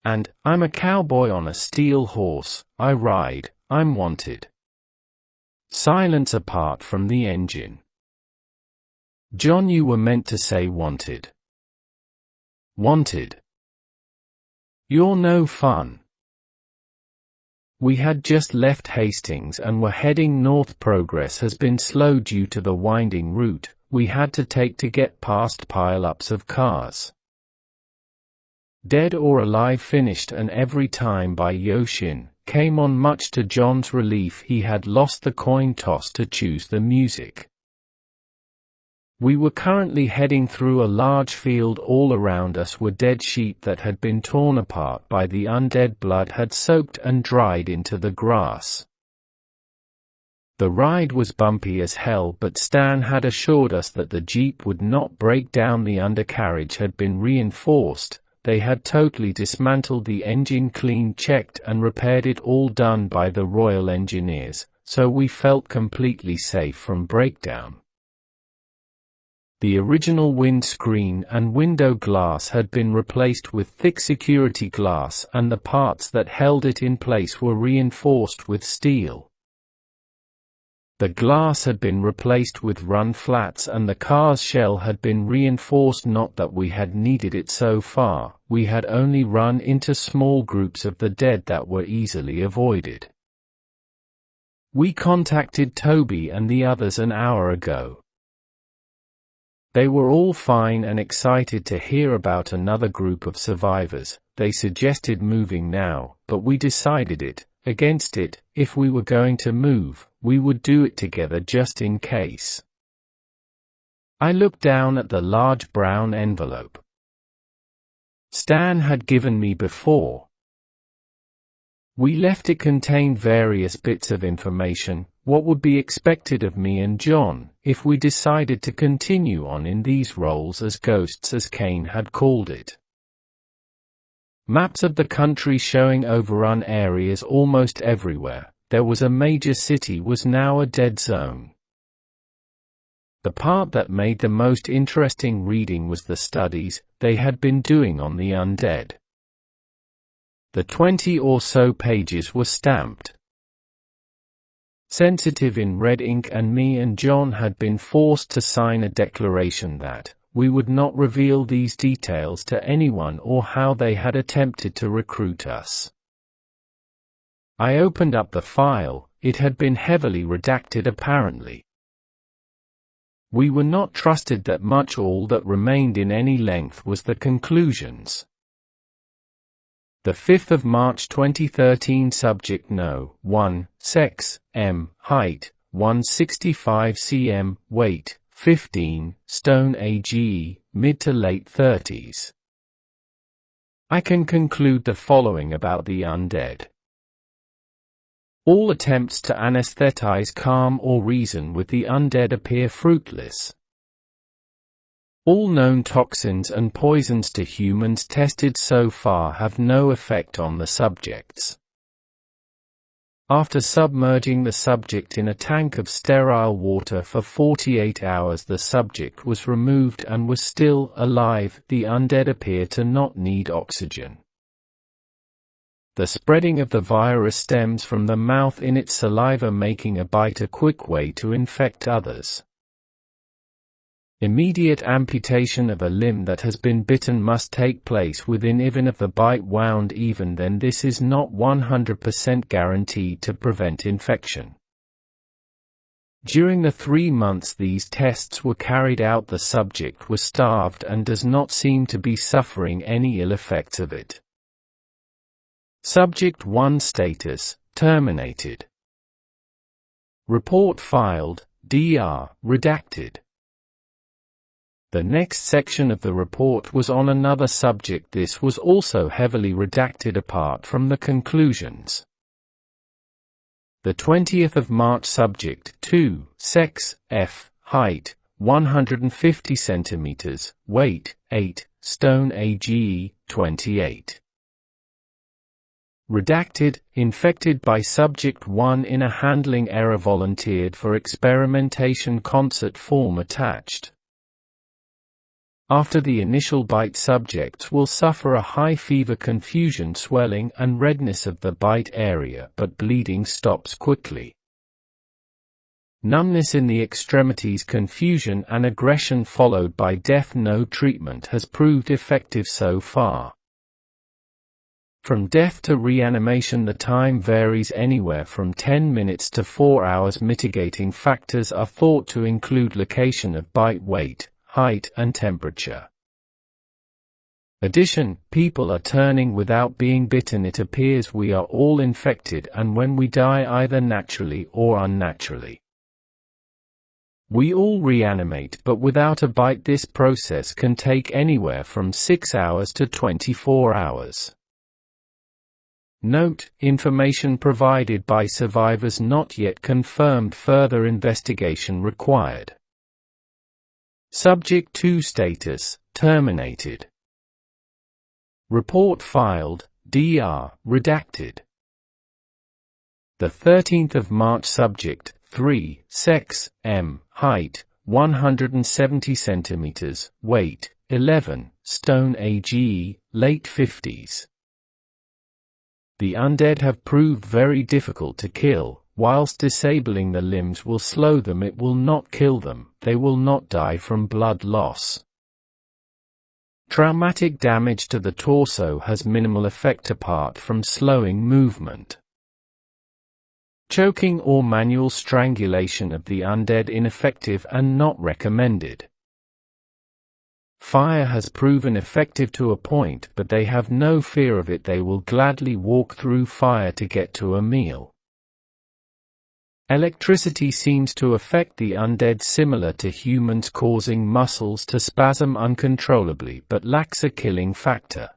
And, I'm a cowboy on a steel horse, I ride, I'm wanted. Silence apart from the engine. John, you were meant to say wanted. Wanted. You're no fun. We had just left Hastings and were heading north. Progress has been slow due to the winding route we had to take to get past pile-ups of cars. Dead or Alive finished, and Every Time by Yoshin came on. Much to John's relief, he had lost the coin toss to choose the music. We were currently heading through a large field. All around us were dead sheep that had been torn apart by the undead. Blood had soaked and dried into the grass. The ride was bumpy as hell, but Stan had assured us that the Jeep would not break down. The undercarriage had been reinforced. They had totally dismantled the engine, clean checked and repaired it, all done by the Royal Engineers, so we felt completely safe from breakdown. The original windscreen and window glass had been replaced with thick security glass, and the parts that held it in place were reinforced with steel. The glass had been replaced with run flats, and the car's shell had been reinforced. Not that we had needed it so far, we had only run into small groups of the dead that were easily avoided. We contacted Toby and the others an hour ago. They were all fine and excited to hear about another group of survivors. They suggested moving now, but we decided against it. If we were going to move, we would do it together just in case. I looked down at the large brown envelope Stan had given me before. We left. It contained various bits of information, what would be expected of me and John if we decided to continue on in these roles as ghosts, as Kane had called it. Maps of the country showing overrun areas almost everywhere. There was a major city was now a dead zone. The part that made the most interesting reading was the studies they had been doing on the undead. The 20 or so pages were stamped sensitive in red ink, and me and John had been forced to sign a declaration that we would not reveal these details to anyone or how they had attempted to recruit us. I opened up the file. It had been heavily redacted apparently. We were not trusted that much. All that remained in any length was the conclusions. The 5th of March 2013. Subject: No. 1. Sex, M. Height, 165 cm. Weight, 15 stone. AGE, mid to late 30s. I can conclude the following about the undead. All attempts to anesthetize, calm or reason with the undead appear fruitless. All known toxins and poisons to humans tested so far have no effect on the subjects. After submerging the subject in a tank of sterile water for 48 hours, the subject was removed and was still alive. The undead appear to not need oxygen. The spreading of the virus stems from the mouth in its saliva, making a bite a quick way to infect others. Immediate amputation of a limb that has been bitten must take place within even of the bite wound. Even then, this is not 100% guaranteed to prevent infection. During the 3 months these tests were carried out, the subject was starved and does not seem to be suffering any ill effects of it. Subject 1 status: terminated. Report filed, Dr. redacted. The next section of the report was on another subject. This was also heavily redacted apart from the conclusions. The 20th of March. Subject 2, sex, F, height, 150 cm, weight, 8 stone. AGE, 28. Redacted, infected by subject 1 in a handling error, volunteered for experimentation, concert form attached. After the initial bite, subjects will suffer a high fever, confusion, swelling, and redness of the bite area, but bleeding stops quickly. Numbness in the extremities, confusion, and aggression followed by death. No treatment has proved effective so far. From death to reanimation, the time varies anywhere from 10 minutes to 4 hours. Mitigating factors are thought to include location of bite, weight, height, and temperature. Addition, people are turning without being bitten. It appears we are all infected, and when we die either naturally or unnaturally. We all reanimate, but without a bite. This process can take anywhere from 6 hours to 24 hours. Note: information provided by survivors not yet confirmed. Further investigation required. Subject 2 status: terminated. Report filed, Dr. redacted. The 13th of March. Subject 3, sex, M, height, 170 centimeters, weight, 11, stone, age, late 50s. The undead have proved very difficult to kill. Whilst disabling the limbs will slow them, it will not kill them. They will not die from blood loss. Traumatic damage to the torso has minimal effect apart from slowing movement. Choking or manual strangulation of the undead ineffective and not recommended. Fire has proven effective to a point, but they have no fear of it. They will gladly walk through fire to get to a meal. Electricity seems to affect the undead similar to humans, causing muscles to spasm uncontrollably but lacks a killing factor.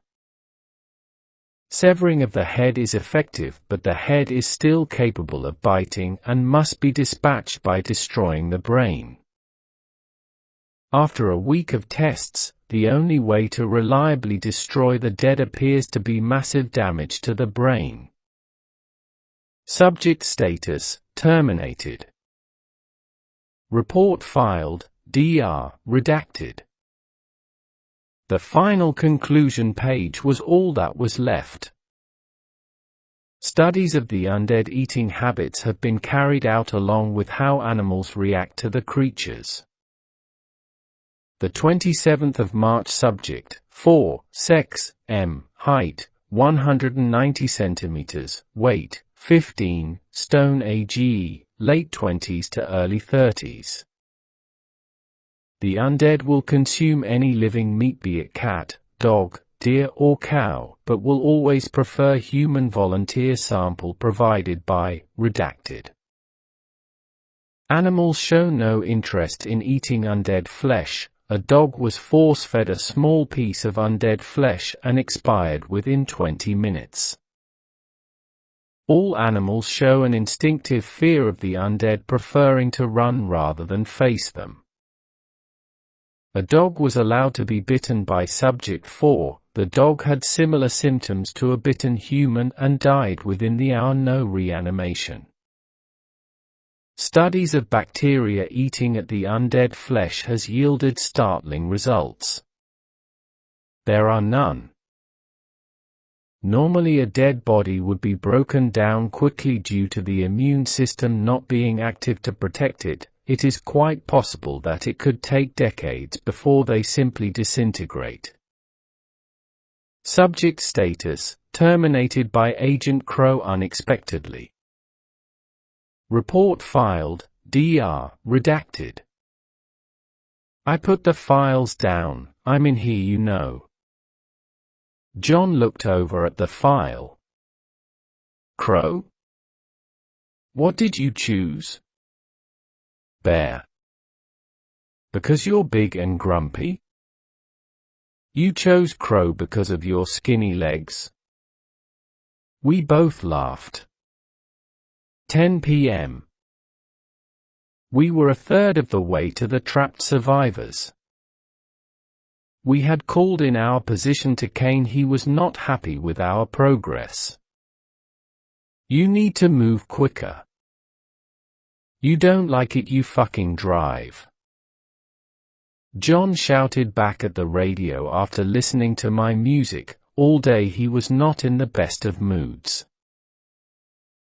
Severing of the head is effective, but the head is still capable of biting and must be dispatched by destroying the brain. After a week of tests, the only way to reliably destroy the dead appears to be massive damage to the brain. Subject status: terminated. Report filed, Dr. redacted. The final conclusion page was all that was left. Studies of the undead eating habits have been carried out along with how animals react to the creatures. The 27th of March. Subject 4, sex, M, height, 190 centimeters, weight, 15, stone, age, late 20s to early 30s. The undead will consume any living meat, be it cat, dog, deer or cow, but will always prefer human. Volunteer sample provided by redacted. Animals show no interest in eating undead flesh. A dog was force-fed a small piece of undead flesh and expired within 20 minutes. All animals show an instinctive fear of the undead, preferring to run rather than face them. A dog was allowed to be bitten by Subject 4. The dog had similar symptoms to a bitten human and died within the hour. No reanimation. Studies of bacteria eating at the undead flesh has yielded startling results. There are none. Normally a dead body would be broken down quickly due to the immune system not being active to protect it. It is quite possible that it could take decades before they simply disintegrate. Subject status: terminated by Agent Crow unexpectedly. Report filed, Dr. redacted. I put the files down, I'm in here, you know. John looked over at the file. Crow? What did you choose? Bear. Because you're big and grumpy? You chose Crow because of your skinny legs? We both laughed. 10 p.m. We were a third of the way to the trapped survivors. We had called in our position to Kane. He was not happy with our progress. You need to move quicker. You don't like it, you fucking drive. John shouted back at the radio after listening to my music. All day he was not in the best of moods.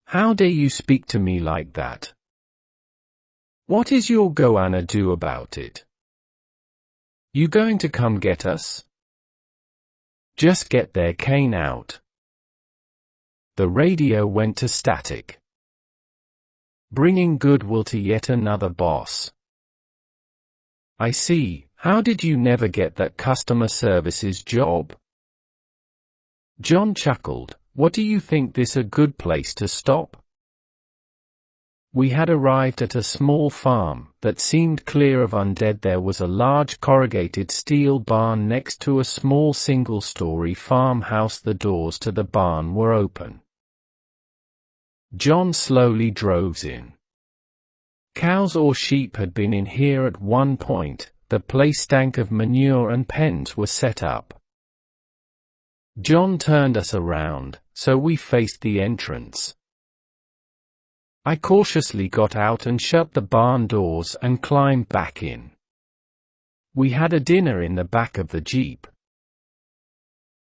"How dare you speak to me like that? What is your goanna do about it? You going to come get us? Just get their cane out." The radio went to static. Bringing goodwill to yet another boss. "I see. How did you never get that customer services job?" John chuckled. "What do you think this a good place to stop?" We had arrived at a small farm that seemed clear of undead. There was a large corrugated steel barn next to a small single-story farmhouse. The doors to the barn were open. John slowly drove in. Cows or sheep had been in here at one point. The place stank of manure and pens were set up. John turned us around, so we faced the entrance. I cautiously got out and shut the barn doors and climbed back in. We had a dinner in the back of the Jeep.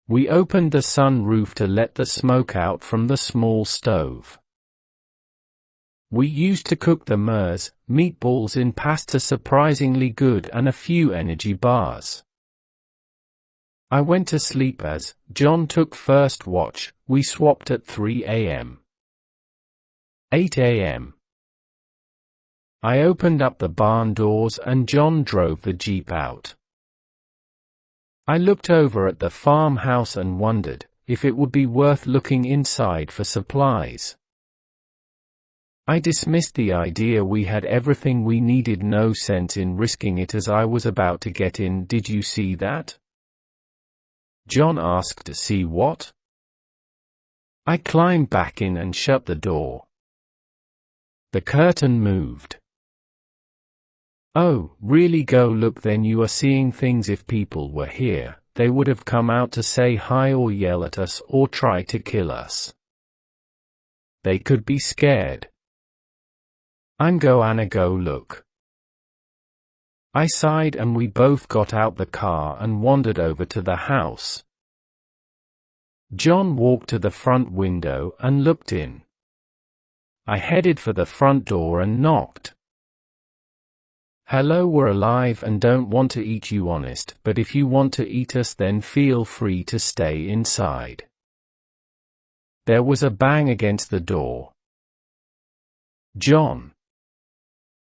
We opened the sun-roof to let the smoke out from the small stove. We used to cook the MERS, meatballs in pasta, surprisingly good, and a few energy bars. I went to sleep as John took first watch. We swapped at 3 a.m. 8 a.m. I opened up the barn doors and John drove the Jeep out. I looked over at the farmhouse and wondered if it would be worth looking inside for supplies. I dismissed the idea. We had everything we needed. No sense in risking it. As I was about to get in, "Did you see that?" John asked. "To see what?" I climbed back in and shut the door. The curtain moved. "Oh, really? Go look then. You are seeing things. If people were here, they would have come out to say hi or yell at us or try to kill us. They could be scared. I'm goanna go look." I sighed and we both got out the car and wandered over to the house. John walked to the front window and looked in. I headed for the front door and knocked. "Hello, we're alive and don't want to eat you, honest, but if you want to eat us then feel free to stay inside." There was a bang against the door. "John,"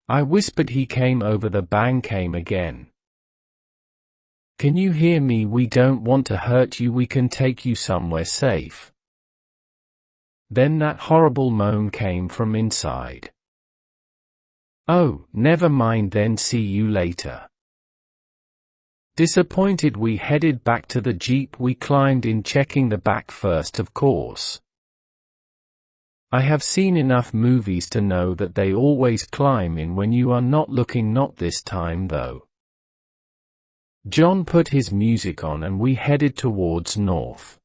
I whispered. He came over. The bang came again. "Can you hear me? We don't want to hurt you. We can take you somewhere safe." Then that horrible moan came from inside. "Oh, never mind then. See you later." Disappointed, we headed back to the Jeep. We climbed in, checking the back first, of course. I have seen enough movies to know that they always climb in when you are not looking. Not this time though. John put his music on and we headed towards north.